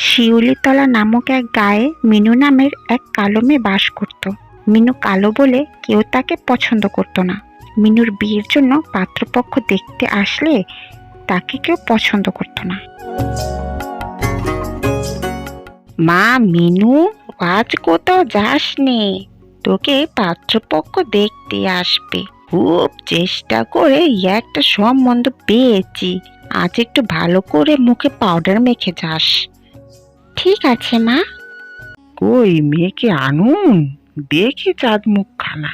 শিউলিতলা নামক এক গাঁয়ে মিনু নামের এক কালো মেয়ে বাস করত। মিনু কালো বলে কেউ তাকে পছন্দ করত না। মিনুর বিয়ের জন্য পাত্রপক্ষ দেখতে আসলে তাকে কেউ পছন্দ করত না। মা মিনু, আজ কোথাও যাস নে, তোকে পাত্রপক্ষ দেখতে আসবে। খুব চেষ্টা করে একটা সম্বন্ধ পেয়েছি, আজ একটু ভালো করে মুখে পাউডার মেখে যাস। ঠিক আছে মা। কই মেয়েকে আনুন, দেখি চাঁদ মুখখানা।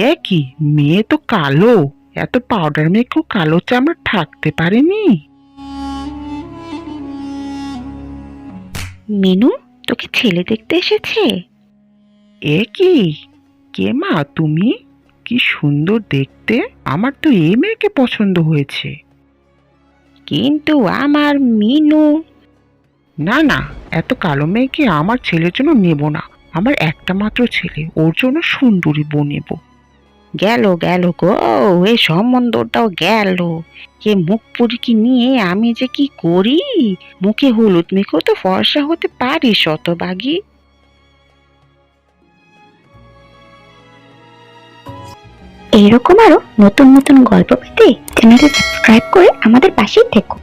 এ কি, মেয়ে তো কালো, এত পাউডার মেখেও কালো চামড়া থাকতে পারেনি। মিনু, তোকে ছেলে দেখতে এসেছে। এ কি, কে মা তুমি? কি সুন্দর দেখতে, আমার তো এই মেয়েকে পছন্দ হয়েছে। কিন্তু আমার মিনু। না না, এত কালো মেয়েকে আমার ছেলের জন্য নেব না। আমার একটা মাত্র ছেলে, ওর জন্য সুন্দরী বউ নেব। গেল গেল গো, এই সম্বন্ধটাও গেল। এ মুখ পুরকি নিয়ে আমি যে কি করি। মুখে হলুদ মেখেও তো ফর্সা হতে পারি শতভাগী। এইরকম আরো নতুন নতুন গল্প পেতে চ্যানেলটি সাবস্ক্রাইব করে আমাদের পাশেই থেকো।